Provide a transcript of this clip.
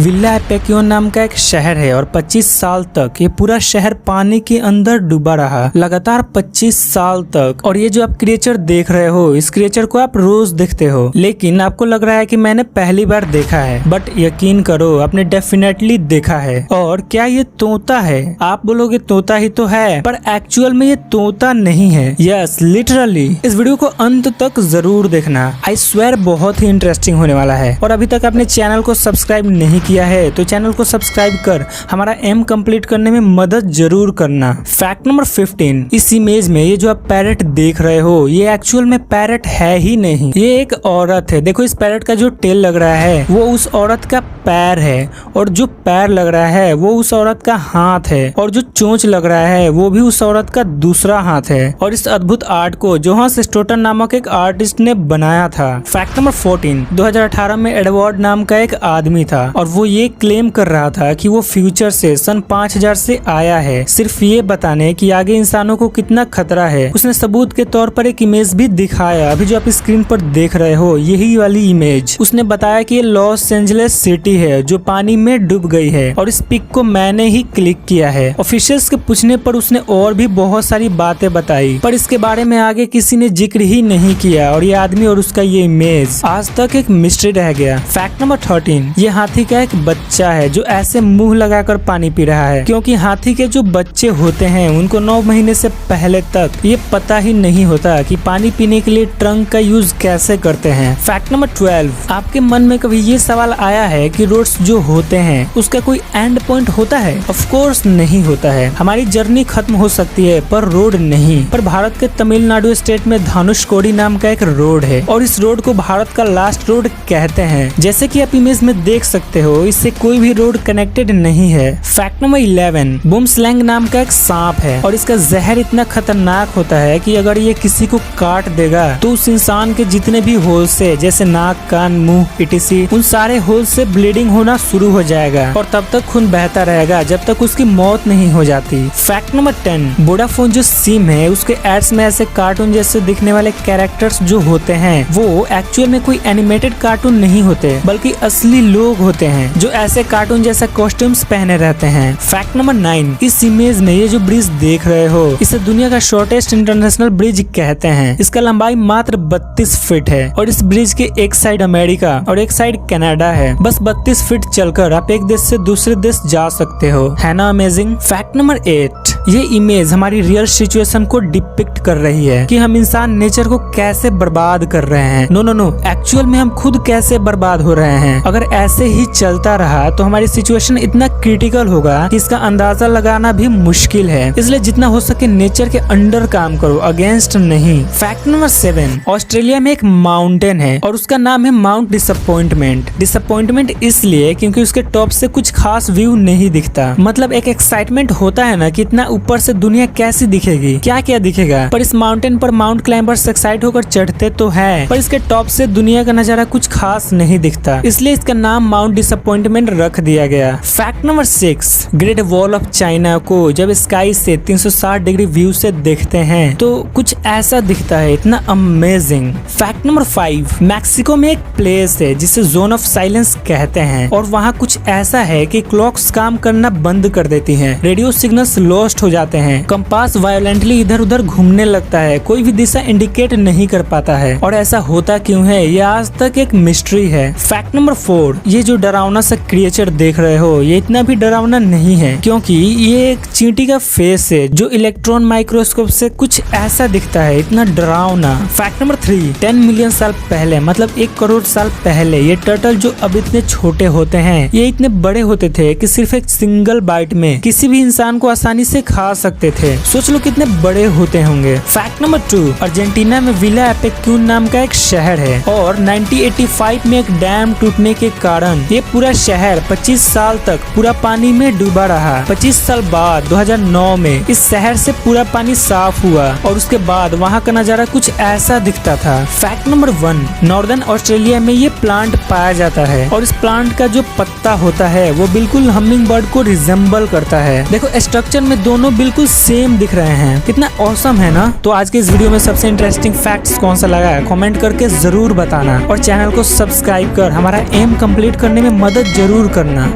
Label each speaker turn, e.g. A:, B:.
A: Villa एपेक्यून नाम का एक शहर है और 25 साल तक ये पूरा शहर पानी के अंदर डूबा रहा, लगातार 25 साल तक। और ये जो आप क्रिएचर देख रहे हो, इस क्रिएचर को आप रोज देखते हो, लेकिन आपको लग रहा है कि मैंने पहली बार देखा है, बट यकीन करो आपने डेफिनेटली देखा है। और क्या ये तोता है? आप बोलोगे तोता ही तो है, पर एक्चुअल में ये तोता नहीं है। Yes, literally. इस वीडियो को अंत तक जरूर देखना, आई स्वेयर बहुत ही इंटरेस्टिंग होने वाला है। और अभी तक आपने चैनल को सब्सक्राइब नहीं किया है तो चैनल को सब्सक्राइब कर हमारा एम कंप्लीट करने में मदद जरूर करना। फैक्ट नंबर 15, इस इमेज में ये जो आप पैरट देख रहे हो, ये एक्चुअल में पैरट है ही नहीं, ये एक औरत है। देखो इस पैरट का जो टेल लग रहा है वो उस औरत का पैर है, और जो पैर लग रहा है वो उस औरत का हाथ है, और जो चोंच लग रहा है वो भी उस औरत का दूसरा हाथ है। और इस अद्भुत आर्ट को जोहान स्टोटन नामक एक आर्टिस्ट ने बनाया था। फैक्ट नंबर 14, 2018 में एडवर्ड नाम का एक आदमी था और वो ये क्लेम कर रहा था कि वो फ्यूचर से सन 5000 से आया है, सिर्फ ये बताने कि आगे इंसानों को कितना खतरा है। उसने सबूत के तौर पर एक इमेज भी दिखाया, अभी जो आप स्क्रीन पर देख रहे हो यही वाली इमेज। उसने बताया कि ये लॉस एंजलिस सिटी है जो पानी में डूब गई है, और इस पिक को मैंने ही क्लिक किया है। ऑफिशियल्स के पूछने पर उसने और भी बहुत सारी बातें बताई, पर इसके बारे में आगे किसी ने जिक्र ही नहीं किया, और ये आदमी और उसका ये इमेज आज तक एक मिस्ट्री रह गया। फैक्ट नंबर 13, ये हाथी का एक बच्चा है जो ऐसे मुंह लगाकर पानी पी रहा है, क्योंकि हाथी के जो बच्चे होते हैं उनको 9 महीने से पहले तक ये पता ही नहीं होता कि पानी पीने के लिए ट्रंक का यूज कैसे करते हैं। फैक्ट नंबर 12, आपके मन में कभी ये सवाल आया है कि रोड्स जो होते हैं उसका कोई एंड पॉइंट होता है? ऑफ कोर्स नहीं होता है। हमारी जर्नी खत्म हो सकती है पर रोड नहीं। पर भारत के तमिलनाडु स्टेट में धनुषकोडी नाम का एक रोड है, और इस रोड को भारत का लास्ट रोड कहते हैं। जैसे कि आप इमेज में देख सकते हो, इससे कोई भी रोड कनेक्टेड नहीं है। फैक्ट नंबर 11, बूमस्लैंग नाम का एक सांप है, और इसका जहर इतना खतरनाक होता है कि अगर ये किसी को काट देगा तो उस इंसान के जितने भी होल से, जैसे नाक, कान, मुंह, इटीसी, उन सारे होल से ब्लीडिंग होना शुरू हो जाएगा, और तब तक खून बहता रहेगा जब तक उसकी मौत नहीं हो जाती। फैक्ट नंबर 10, वोडाफोन जो सिम है उसके एड्स में ऐसे कार्टून जैसे दिखने वाले कैरेक्टर्स जो होते हैं वो एक्चुअल में कोई एनिमेटेड कार्टून नहीं होते, बल्कि असली लोग होते हैं जो ऐसे कार्टून जैसा कॉस्ट्यूम्स पहने रहते हैं। फैक्ट नंबर 9, इस इमेज में ये जो ब्रिज देख रहे हो इसे दुनिया का शॉर्टेस्ट इंटरनेशनल ब्रिज कहते हैं। इसका लंबाई मात्र 32 फीट है, और इस ब्रिज के एक साइड अमेरिका और एक साइड कनाडा है। बस 32 फीट चलकर आप एक देश से दूसरे देश जा सकते हो, है ना अमेजिंग। फैक्ट नंबर 8, ये इमेज हमारी रियल सिचुएशन को डिपिक्ट कर रही है कि हम इंसान नेचर को कैसे बर्बाद कर रहे हैं। नो, एक्चुअल में हम खुद कैसे बर्बाद हो रहे हैं। अगर ऐसे ही चलता रहा तो हमारी सिचुएशन इतना क्रिटिकल होगा कि इसका अंदाजा लगाना भी मुश्किल है। इसलिए जितना हो सके नेचर के अंडर काम करो, अगेंस्ट नहीं। फैक्ट नंबर 7, ऑस्ट्रेलिया में एक माउंटेन है और उसका नाम है माउंट डिसअपॉइंटमेंट। डिसअपॉइंटमेंट इसलिए क्योंकि उसके टॉप से कुछ खास व्यू नहीं दिखता। मतलब एक एक्साइटमेंट होता है ना कि इतना ऊपर से दुनिया कैसी दिखेगी, क्या क्या दिखेगा। पर इस माउंटेन पर माउंट क्लाइंबर्स एक्साइट होकर चढ़ते तो है, पर इसके टॉप से दुनिया का नजारा कुछ खास नहीं दिखता, इसलिए इसका नाम माउंट डिसअपॉइंटमेंट रख दिया गया। Fact number 6, great wall of China को जब स्काई से 360 डिग्री व्यू से देखते हैं तो कुछ ऐसा दिखता है, इतना अमेजिंग। फैक्ट नंबर 5, मैक्सिको में एक प्लेस है जिसे जोन ऑफ साइलेंस कहते हैं, और वहाँ कुछ ऐसा है कि क्लॉक्स काम करना बंद कर देती हैं, रेडियो सिग्नल्स लॉस्ट हो जाते हैं, कंपास वायोलेंटली इधर उधर घूमने लगता है, कोई भी दिशा इंडिकेट नहीं कर पाता है। और ऐसा होता क्यों है ये आज तक एक मिस्ट्री है। फैक्ट नंबर 4, ये जो डरावना सा क्रिएचर देख रहे हो ये इतना भी डरावना नहीं है, क्योंकि ये एक चींटी का फेस है जो इलेक्ट्रॉन माइक्रोस्कोप से कुछ ऐसा दिखता है, इतना डरावना। फैक्ट नंबर 3, 10 मिलियन साल पहले, मतलब 1 करोड़ साल पहले, ये टर्टल जो अब इतने छोटे होते हैं ये इतने बड़े होते थे कि सिर्फ एक सिंगल बाइट में किसी भी इंसान को आसानी से खा सकते थे। सोच लो कितने बड़े होते होंगे। फैक्ट नंबर 2, अर्जेंटीना में विला एपेक्यून नाम का एक शहर है, और 1985 में एक डैम टूटने के कारण ये पूरा शहर 25 साल तक पूरा पानी में डूबा रहा। 25 साल बाद 2009 में इस शहर से पूरा पानी साफ हुआ, और उसके बाद वहाँ का नजारा कुछ ऐसा दिखता था। फैक्ट नंबर 1, नॉर्दर्न ऑस्ट्रेलिया में ये प्लांट पाया जाता है, और इस प्लांट का जो पत्ता होता है वो बिल्कुल हमिंग बर्ड को रिजेंबल करता है। देखो स्ट्रक्चर में दोनों दोनों बिल्कुल सेम दिख रहे हैं। कितना ऑसम है ना। तो आज के इस वीडियो में सबसे इंटरेस्टिंग फैक्ट्स कौन सा लगा है कमेंट करके जरूर बताना और चैनल को सब्सक्राइब कर हमारा एम कंप्लीट करने में मदद जरूर करना।